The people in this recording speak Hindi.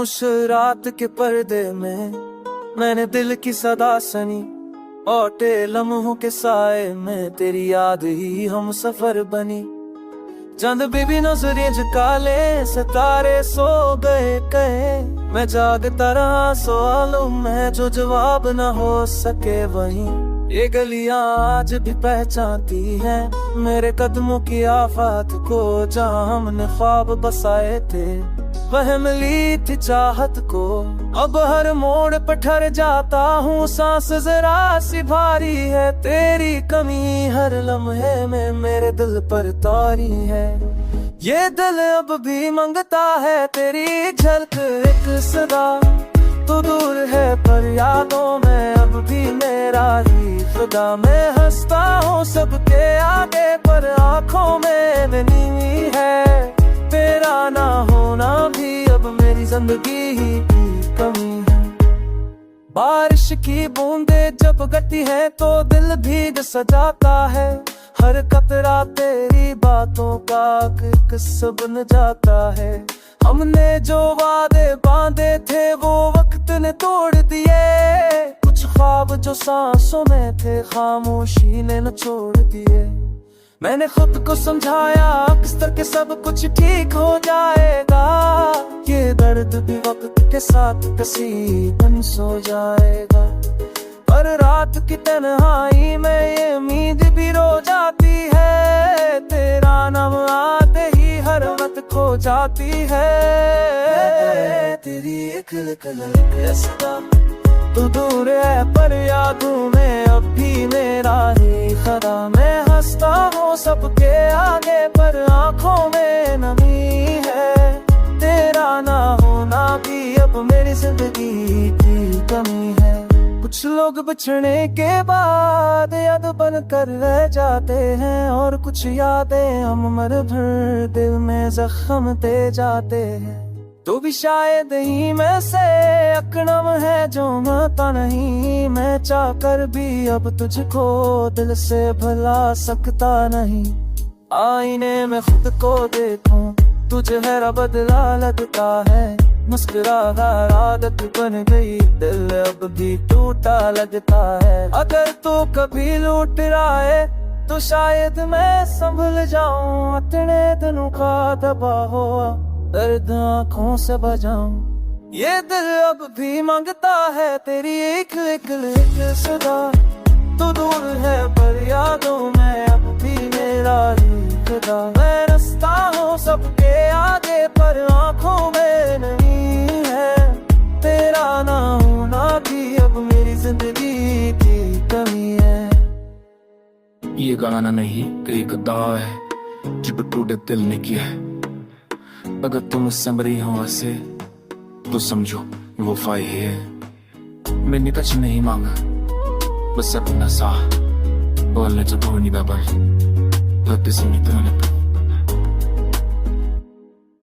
खामोश रात के पर्दे में मैंने दिल की सदा सुनी, औटे लम्हों के साए में तेरी याद ही हम सफर बनी। चंद बीबी नजरें झकाले सितारे सो गए कहे, मैं जागता रहा सवालों में जो जवाब न हो सके वहीं। ये गलियां आज भी पहचानती हैं मेरे कदमों की आफत को, जहां हमने ख्वाब बसाए थे वह मिली थी चाहत को। अब हर मोड़ पर ठहर जाता हूँ, सांस जरा सी भारी है, तेरी कमी हर लम्हे में मेरे दिल पर तारी है। ये दिल अब भी मांगता है तेरी झलक एक सदा, तू दूर है पर यादों में अब भी मेरा ही खुदा। मैं हंसता हूँ सबके आगे पर आँखों में नीवी है, तेरा ना होना भी अब मेरी जिंदगी ही की कमी है। बारिश की बूंदे जब गिरती है तो दिल भीग सजाता है, हर कतरा तेरी बातों का किस्सा बन जाता है। हमने जो वादे बांधे थे वो वक्त ने तोड़ दिए, कुछ ख्वाब जो सांसों में थे खामोशी ने न छोड़ दिए। मैंने खुद को समझाया अक्सर के सब कुछ ठीक हो जाएगा, ये दर्द भी वक्त के साथ कसी बन सो जाएगा। पर रात की तन्हाई में ये उम्मीद भी रो जाती है, तेरा नाम आते ही हर वक्त खो जाती है। तेरी एक सदा तू दूर है पर यादों में अब भी मेरा ही खदा। मैं हंसता हूँ सबके आगे पर आँखों में नमी है, तेरा ना होना भी अब मेरी जिंदगी की कमी है। कुछ लोग बिछड़ने के बाद याद बन कर रह जाते हैं, और कुछ यादें हम उम्र भर दिल में जख्म दे जाते हैं। तो भी शायद ही में से अकड़म है जो मता नहीं, मैं चाह कर भी अब तुझको दिल से भुला सकता नहीं। आईने में खुद को देखूं तू चेहरा बदला लगता है, मुस्कुराहट आदत बन गई दिल अब भी टूटा लगता है। अगर तू कभी लूट रहा है तो शायद मैं संभल जाऊं, इतने दिनों का दबा हुआ दर्द आँखों से बजाऊं। ये दिल अब भी मांगता है तेरी एक सदा, तू दूर है पर यादों में अब भी मेरा ही खुदा। मैं रस्ता हूँ सबके आगे पर आँखों में नहीं है, तेरा ना होना भी अब मेरी जिंदगी की कमी है। ये गाना नहीं एक दावा है जो टूटे दिल ने किया है। अगर तुम मुझसे मरी हो ऐसे तो समझो वो वफा ही है। मैंने कुछ नहीं मांगा, बस अपना सा बोलने जो धोनी बाबर, तो सुनी तो